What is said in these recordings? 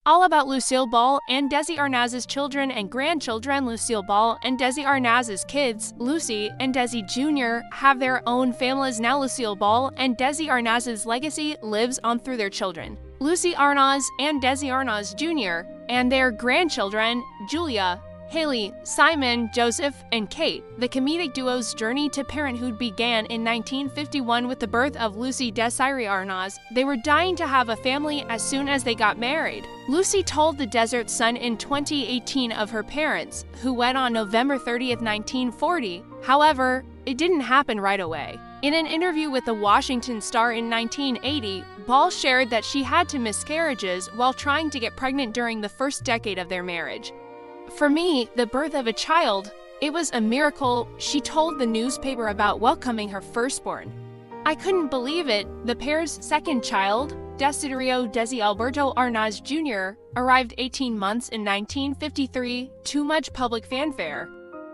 All about Lucille Ball and Desi Arnaz's children and grandchildren. Lucille Ball and Desi Arnaz's kids, Lucie and Desi Jr., have their own families now. Lucille Ball and Desi Arnaz's legacy lives on through their children, Lucie Arnaz and Desi Arnaz Jr., and their grandchildren, Julia, Haley, Simon, Joseph, and Kate. The comedic duo's journey to parenthood began in 1951 with the birth of Lucie Desi Arnaz. They were dying to have a family as soon as they got married. Lucie told the Desert Sun in 2018 of her parents, who wed on November 30, 1940. However, it didn't happen right away. In an interview with the Washington Star in 1980, Ball shared that she had two miscarriages while trying to get pregnant during the first decade of their marriage. "For me, the birth of a child, it was a miracle," she told the newspaper about welcoming her firstborn. "I couldn't believe it." The pair's second child, Desi Alberto Arnaz Jr., arrived 18 months in 1953 to much public fanfare.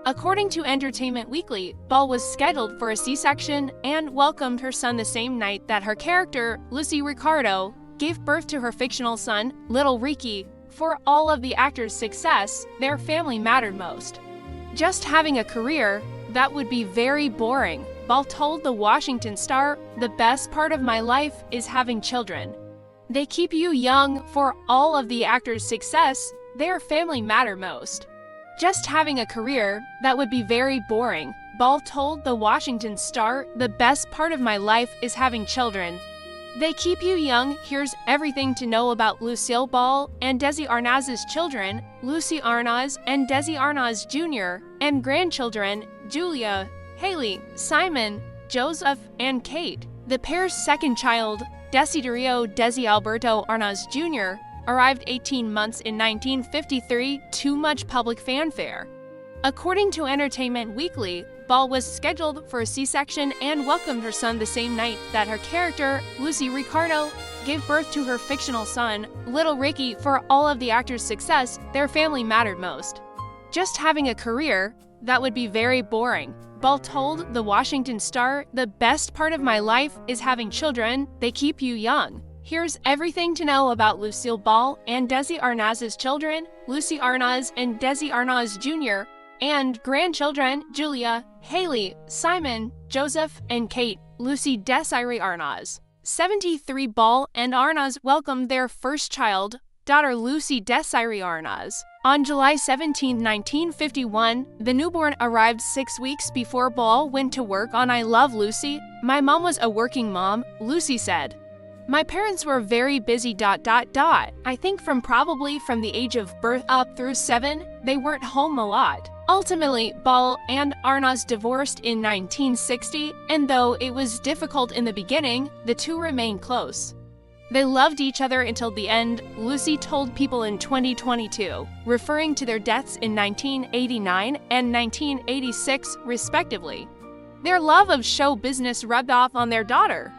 According to Entertainment Weekly, Ball was scheduled for a C-section and welcomed her son the same night that her character, Lucie Ricardo, gave birth to her fictional son, little Ricky. For all of the actor's success, their family mattered most. "Just having a career, that would be very boring," Ball told the Washington Star. "The best part of my life is having children. They keep you young. For all of the actor's success, their family mattered most. Just having a career, that would be very boring," Ball told the Washington Star. "The best part of my life is having children. They keep you young." Here's everything to know about Lucille Ball and Desi Arnaz's children, Lucie Arnaz and Desi Arnaz Jr., and grandchildren, Julia, Haley, Simon, Joseph, and Kate. The pair's second child, Desi Alberto Arnaz Jr., arrived 18 months in 1953 to much public fanfare. According to Entertainment Weekly, Ball was scheduled for a C-section and welcomed her son the same night that her character, Lucie Ricardo, gave birth to her fictional son, little Ricky. For all of the actor's success, their family mattered most. "Just having a career, that would be very boring," Ball told the Washington Star. "The best part of my life is having children. They keep you young." Here's everything to know about Lucille Ball and Desi Arnaz's children, Lucie Arnaz and Desi Arnaz Jr., and grandchildren, Julia, Haley, Simon, Joseph, and Kate. Lucie Desi Arnaz. 73 Ball and Arnaz welcomed their first child, daughter Lucie Desi Arnaz. On July 17, 1951, the newborn arrived 6 weeks before Ball went to work on I Love Lucie. "My mom was a working mom," Lucie said. "My parents were very busy. I think probably from the age of birth up through 7, they weren't home a lot." Ultimately, Ball and Arnaz divorced in 1960, and though it was difficult in the beginning, the two remained close. They loved each other until the end, Lucie told People in 2022, referring to their deaths in 1989 and 1986, respectively. Their love of show business rubbed off on their daughter.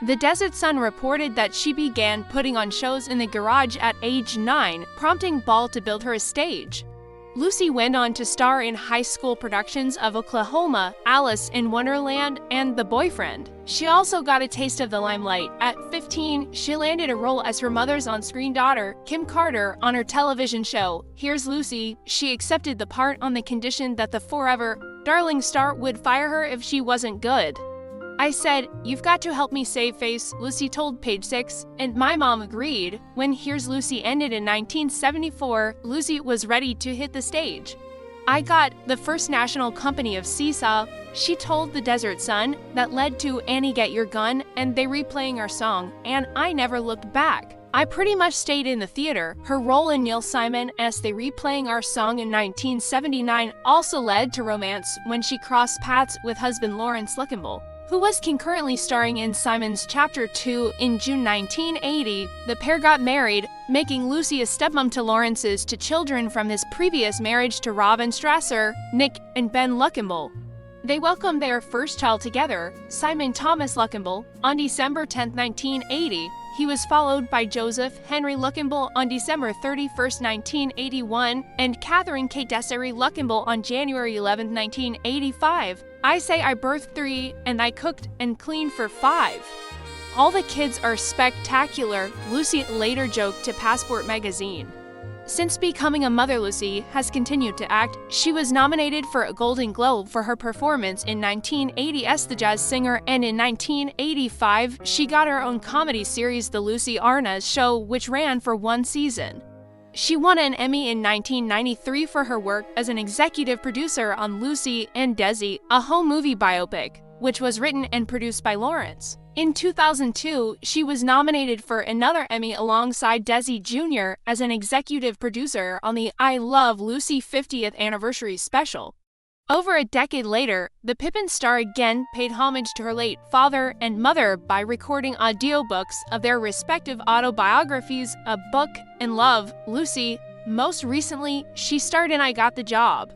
The Desert Sun reported that she began putting on shows in the garage at age 9, prompting Ball to build her a stage. Lucie went on to star in high school productions of Oklahoma, Alice in Wonderland, and The Boyfriend. She also got a taste of the limelight. At 15, she landed a role as her mother's on-screen daughter, Kim Carter, on her television show, Here's Lucie. She accepted the part on the condition that the Forever Darling star would fire her if she wasn't good. "I said, 'You've got to help me save face,' Lucie told Page 6, and my mom agreed." When Here's Lucie ended in 1974, Lucie was ready to hit the stage. "I got the first national company of Seesaw," she told the Desert Sun. "That led to Annie Get Your Gun and they replaying our song, and I never looked back. I pretty much stayed in the theater." Her role in Neil Simon as they replaying our song in 1979 also led to romance when she crossed paths with husband Lawrence Lucille, who was concurrently starring in Simon's Chapter 2 in June 1980. The pair got married, making Lucie a stepmom to Lawrence's two children from his previous marriage to Robin Strasser, Nick, and Ben Lucille. They welcomed their first child together, Simon Thomas Lucille, on December 10, 1980. He was followed by Joseph Henry Lucille on December 31, 1981, and Catherine Kate Desi Lucille on January 11, 1985. "I say I birthed 3, and I cooked and cleaned for 5. "All the kids are spectacular," Lucie later joked to Passport magazine. Since becoming a mother, Lucie has continued to act. She was nominated for a Golden Globe for her performance in 1980 as the jazz singer, and in 1985, she got her own comedy series, The Ball-Arnaz Show, which ran for 1 season. She won an Emmy in 1993 for her work as an executive producer on Lucie and Desi, a home movie biopic, which was written and produced by Lawrence. In 2002, she was nominated for another Emmy alongside Desi Jr. as an executive producer on the I Love Lucie 50th Anniversary special. Over a decade later, the Pippin star again paid homage to her late father and mother by recording audiobooks of their respective autobiographies, A Book and Love, Lucie. Most recently, she starred in I Got the Job.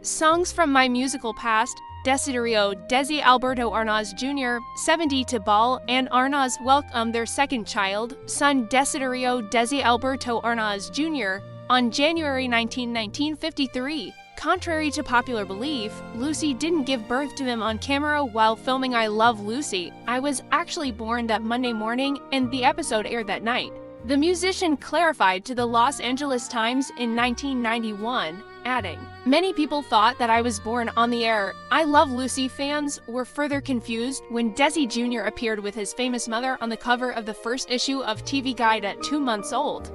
Songs from My Musical Past, Desiderio, Desi Alberto Arnaz Jr., 70 to Ball and Arnaz welcomed their second child, son Desiderio Desi Alberto Arnaz Jr., on January 19, 1953. Contrary to popular belief, Lucie didn't give birth to him on camera while filming I Love Lucie. "I was actually born that Monday morning, and the episode aired that night." The musician clarified to the Los Angeles Times in 1991, adding, "Many people thought that I was born on the air." I Love Lucie fans were further confused when Desi Jr. appeared with his famous mother on the cover of the first issue of TV Guide at 2 months old.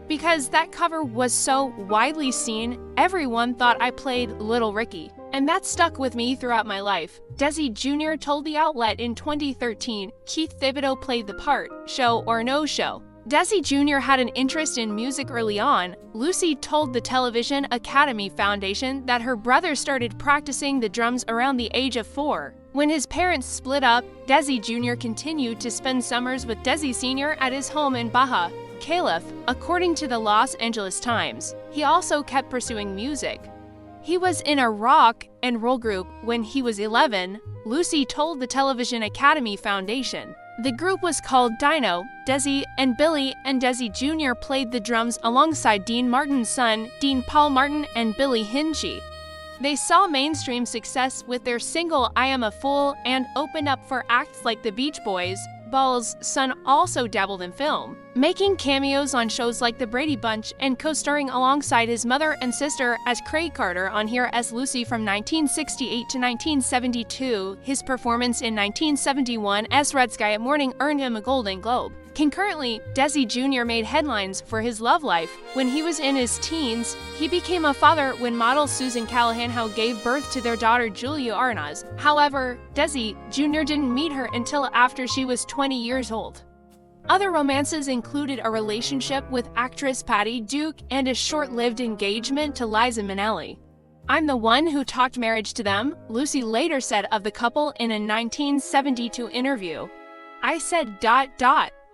Because that cover was so widely seen, everyone thought I played Little Ricky. And that stuck with me throughout my life. Desi Jr. told the outlet in 2013 Keith Thibodeau played the part, show or no show. Desi Jr. had an interest in music early on. Lucie told the Television Academy Foundation that her brother started practicing the drums around the age of 4. When his parents split up, Desi Jr. continued to spend summers with Desi Sr. at his home in Baja California, according to the Los Angeles Times. He also kept pursuing music. He was in a rock and roll group when he was 11, Lucie told the Television Academy Foundation. The group was called Dino. Desi and Billy and Desi Jr. played the drums alongside Dean Martin's son, Dean Paul Martin, and Billy Hinchy. They saw mainstream success with their single I Am a Fool and opened up for acts like the Beach Boys. Ball's son also dabbled in film, making cameos on shows like The Brady Bunch and co-starring alongside his mother and sister as Craig Carter on Here as Lucie from 1968 to 1972. His performance in 1971 as Red Sky at Morning earned him a Golden Globe. Concurrently, Desi Jr. made headlines for his love life. When he was in his teens, he became a father when model Susan Callahan gave birth to their daughter Julia Arnaz. However, Desi Jr. didn't meet her until after she was 20 years old. Other romances included a relationship with actress Patty Duke and a short-lived engagement to Liza Minnelli. "I'm the one who talked marriage to them," Lucie later said of the couple in a 1972 interview. "I said ...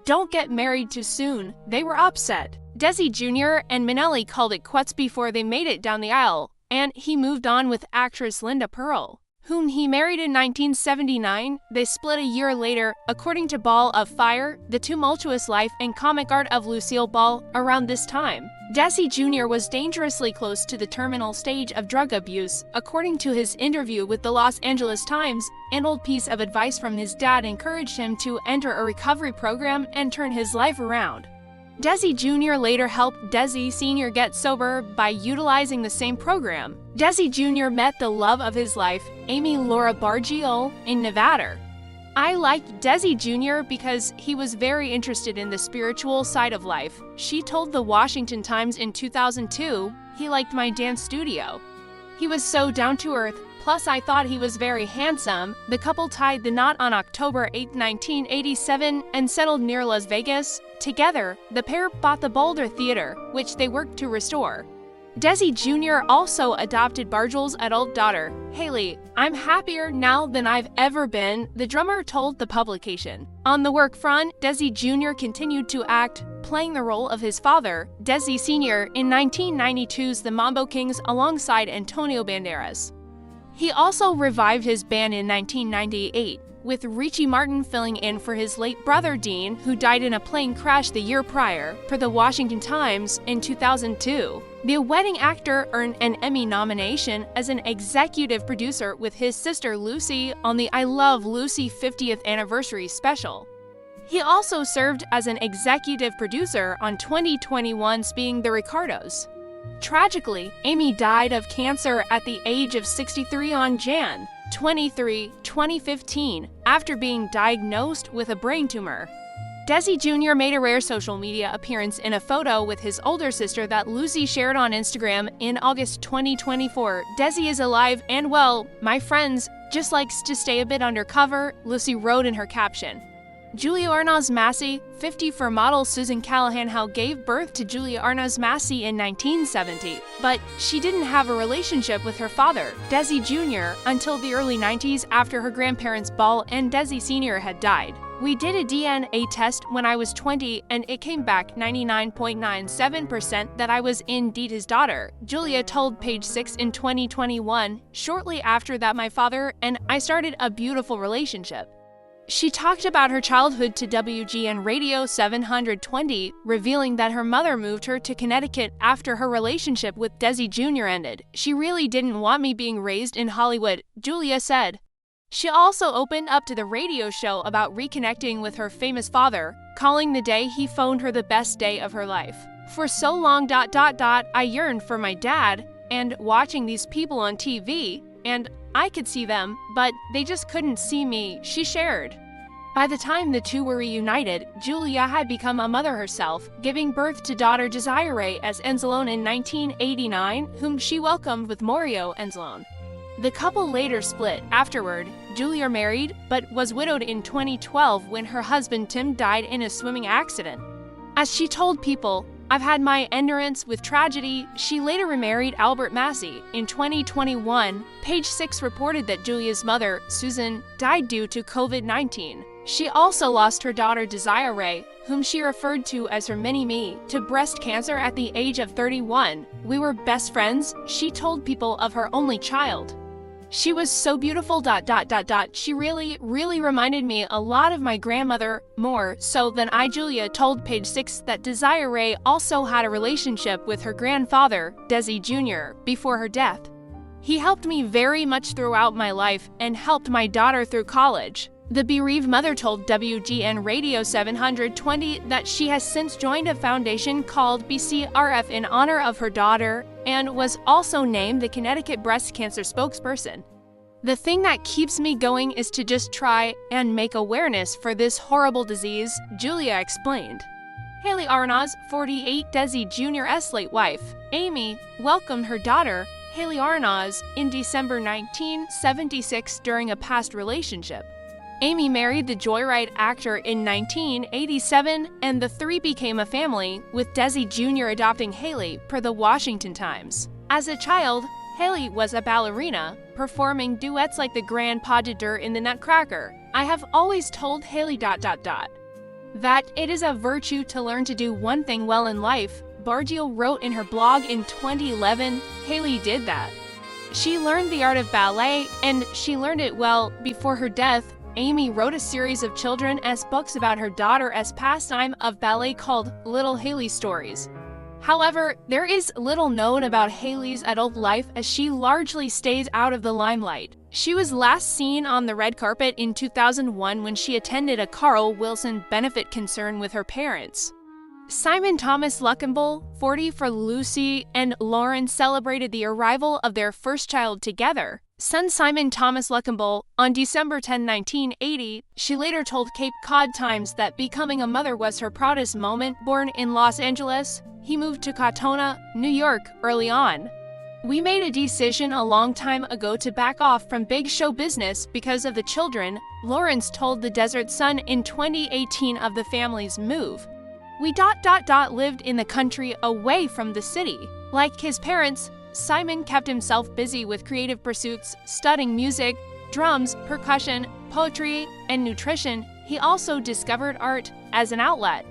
don't get married too soon. They were upset." Desi Jr. and Minnelli called it quits before they made it down the aisle, and he moved on with actress Linda Pearl, whom he married in 1979. They split a year later, according to Ball of Fire, The Tumultuous Life and Comic Art of Lucille Ball. Around this time, Desi Jr. was dangerously close to the terminal stage of drug abuse. According to his interview with the Los Angeles Times, an old piece of advice from his dad encouraged him to enter a recovery program and turn his life around. Desi Jr. later helped Desi Sr. get sober by utilizing the same program. Desi Jr. met the love of his life, Amy Laura Bargiel, in Nevada. "I liked Desi Jr. because he was very interested in the spiritual side of life," she told the Washington Times in 2002. "He liked my dance studio. He was so down to earth, plus I thought he was very handsome." The couple tied the knot on October 8, 1987 and settled near Las Vegas. Together, the pair bought the Boulder Theater, which they worked to restore. Desi Jr. also adopted Bargel's adult daughter, Haley. "I'm happier now than I've ever been," the drummer told the publication. On the work front, Desi Jr. continued to act, playing the role of his father, Desi Sr., in 1992's The Mambo Kings alongside Antonio Banderas. He also revived his band in 1998, with Richie Martin filling in for his late brother Dean, who died in a plane crash the year prior, per the Washington Times in 2002. The wedding actor earned an Emmy nomination as an executive producer with his sister Lucie on the I Love Lucie 50th Anniversary special. He also served as an executive producer on 2021's Being the Ricardos. Tragically, Amy died of cancer at the age of 63 on Jan 23, 2015, after being diagnosed with a brain tumor. Desi Jr. made a rare social media appearance in a photo with his older sister that Lucie shared on Instagram in August 2024. Desi is alive and well. My friends just likes to stay a bit undercover, Lucie wrote in her caption. Julia Arnaz Massey, 50 for model Susan Callahan Howe gave birth to Julia Arnaz Massey in 1970, but she didn't have a relationship with her father, Desi Jr., until the early 90s after her grandparents Ball and Desi Sr. had died. We did a DNA test when I was 20 and it came back 99.97% that I was indeed his daughter, Julia told Page 6 in 2021. Shortly after that, my father and I started a beautiful relationship. She talked about her childhood to WGN Radio 720, revealing that her mother moved her to Connecticut after her relationship with Desi Jr. ended. She really didn't want me being raised in Hollywood, Julia said. She also opened up to the radio show about reconnecting with her famous father, calling the day he phoned her the best day of her life. For so long, I yearned for my dad, and watching these people on TV, and I could see them, but they just couldn't see me, she shared. By the time the two were reunited, Julia had become a mother herself, giving birth to daughter Desiree as Enzalone in 1989, whom she welcomed with Mario Enzalone. The couple later split. Afterward, Julia married, but was widowed in 2012 when her husband Tim died in a swimming accident. As she told People, "I've had my endurance with tragedy." She later remarried Albert Massey. In 2021, Page 6 reported that Julia's mother, Susan, died due to COVID-19. She also lost her daughter Desiree, whom she referred to as her mini-me, to breast cancer at the age of 31. "We were best friends," she told People of her only child. "She was so beautiful. She really reminded me a lot of my grandmother, more so than I." Julia told Page 6 that Desiree also had a relationship with her grandfather, Desi Jr., before her death. "He helped me very much throughout my life and helped my daughter through college." The bereaved mother told WGN Radio 720 that she has since joined a foundation called BCRF in honor of her daughter and was also named the Connecticut breast cancer spokesperson. "The thing that keeps me going is to just try and make awareness for this horrible disease," Julia explained. Haley Arnaz, 48, Desi Jr.'s late wife, Amy, welcomed her daughter, Haley Arnaz, in December 1976 during a past relationship. Amy married the Joyride actor in 1987, and the three became a family, with Desi Jr. adopting Haley, per the Washington Times. As a child, Haley was a ballerina, performing duets like the Grand Pas de Deux in the Nutcracker. "I have always told Haley ... that it is a virtue to learn to do one thing well in life," Bargio wrote in her blog in 2011. Haley did that. She learned the art of ballet, and she learned it well. Before her death, Amy wrote a series of children's books about her daughter's pastime of ballet called Little Haley Stories. However, there is little known about Haley's adult life as she largely stays out of the limelight. She was last seen on the red carpet in 2001 when she attended a Carl Wilson benefit concern with her parents. Simon Thomas Luckenbull, 40, for Lucie and Lauren celebrated the arrival of their first child together, son Simon Thomas Luckenbull, on December 10, 1980. She later told Cape Cod Times that becoming a mother was her proudest moment. Born in Los Angeles, he moved to Katonah, New York, early on. "We made a decision a long time ago to back off from big show business because of the children," Lawrence told the Desert Sun in 2018 of the family's move. "We ... lived in the country away from the city." Like his parents, Simon kept himself busy with creative pursuits, studying music, drums, percussion, poetry, and nutrition. He also discovered art as an outlet.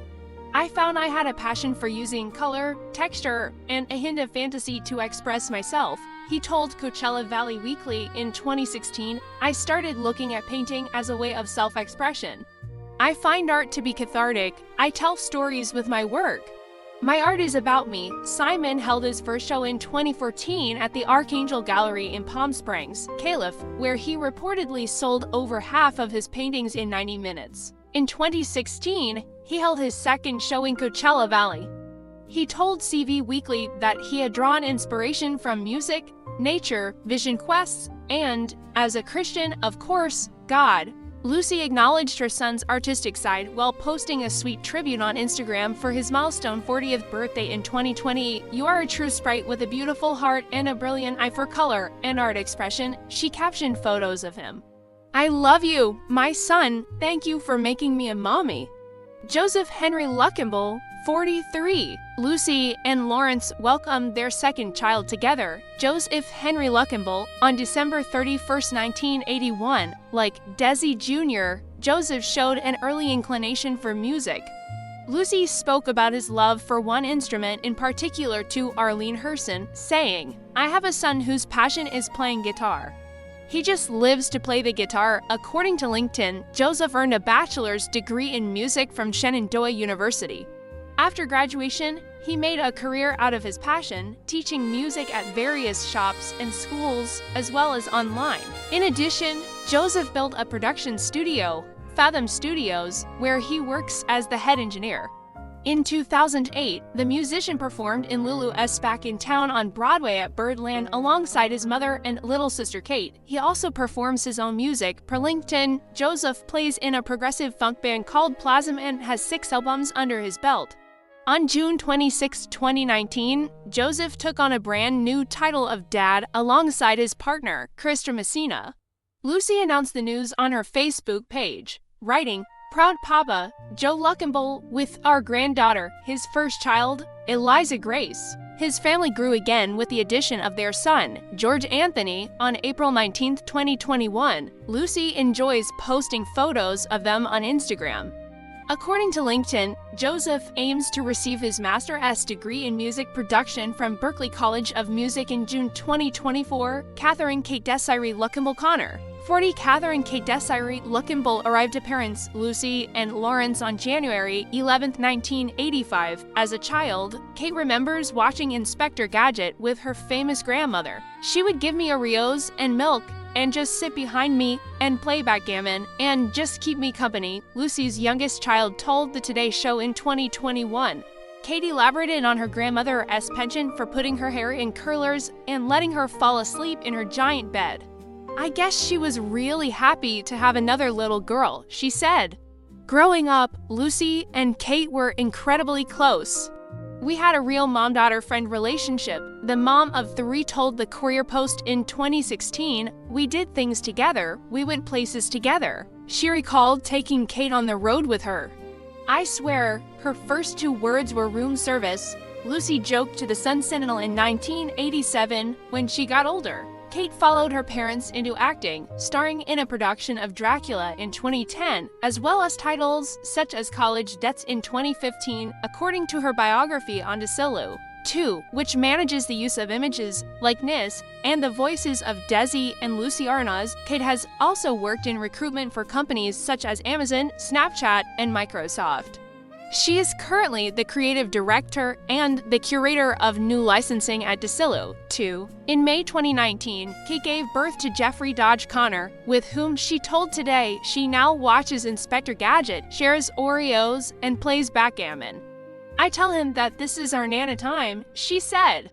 "I found I had a passion for using color, texture, and a hint of fantasy to express myself," he told Coachella Valley Weekly in 2016. "I started looking at painting as a way of self-expression. I find art to be cathartic. I tell stories with my work. My art is about me." Simon held his first show in 2014 at the Archangel Gallery in Palm Springs, Calif, where he reportedly sold over half of his paintings in 90 minutes. In 2016, he held his second show in Coachella Valley. He told CV Weekly that he had drawn inspiration from music, nature, vision quests, and, as a Christian, of course, God. Lucie acknowledged her son's artistic side while posting a sweet tribute on Instagram for his milestone 40th birthday in 2020. "You are a true sprite with a beautiful heart and a brilliant eye for color and art expression," she captioned photos of him. "I love you, my son. Thank you for making me a mommy." Joseph Henry Luckenbull, 43. Lucie and Lawrence welcomed their second child together, Joseph Henry Luckenbull, on December 31, 1981. Like Desi Jr., Joseph showed an early inclination for music. Lucie spoke about his love for one instrument in particular to Arlene Herson, saying, "I have a son whose passion is playing guitar. He just lives to play the guitar." According to LinkedIn, Joseph earned a bachelor's degree in music from Shenandoah University. After graduation, he made a career out of his passion, teaching music at various shops and schools, as well as online. In addition, Joseph built a production studio, Fathom Studios, where he works as the head engineer. In 2008, the musician performed in Lulu's Back in Town on Broadway at Birdland alongside his mother and little sister Kate. He also performs his own music. Per LinkedIn, Joseph plays in a progressive funk band called Plasm and has 6 albums under his belt. On June 26, 2019, Joseph took on a brand new title of dad alongside his partner, Krista Messina. Lucie announced the news on her Facebook page, writing, "Proud Papa, Joe Luckenbull, with our granddaughter, his first child, Eliza Grace." His family grew again with the addition of their son, George Anthony, on April 19, 2021. Lucie enjoys posting photos of them on Instagram. According to LinkedIn, Joseph aims to receive his Master's degree in music production from Berklee College of Music in June 2024. Catherine Kate Desiree Luckenbull Connor. 40 Catherine Kate Desiree Luckenbull arrived to parents Lucie and Lawrence on January 11, 1985. As a child, Kate remembers watching Inspector Gadget with her famous grandmother. "She would give me Oreos and milk and just sit behind me and play backgammon and just keep me company," Lucie's youngest child told the Today Show in 2021. Kate elaborated on her grandmother's penchant for putting her hair in curlers and letting her fall asleep in her giant bed. "I guess she was really happy to have another little girl," she said. Growing up, Lucie and Kate were incredibly close. "We had a real mom-daughter friend relationship," the mom of 3 told the Courier Post in 2016. "We did things together, we went places together." She recalled taking Kate on the road with her. "I swear, her first 2 words were room service," Lucie joked to the Sun Sentinel in 1987 when she got older. Kate followed her parents into acting, starring in a production of Dracula in 2010, as well as titles such as College Debts in 2015, according to her biography on Desi Jr, which manages the use of images, likeness, and the voices of Desi and Ball-Arnaz. Kate has also worked in recruitment for companies such as Amazon, Snapchat, and Microsoft. She is currently the creative director and the curator of new licensing at Desi Jr. In May 2019, Kate gave birth to Jeffrey Dodge Connor, with whom she told Today she now watches Inspector Gadget, shares Oreos, and plays backgammon. "I tell him that this is our Nana time," she said.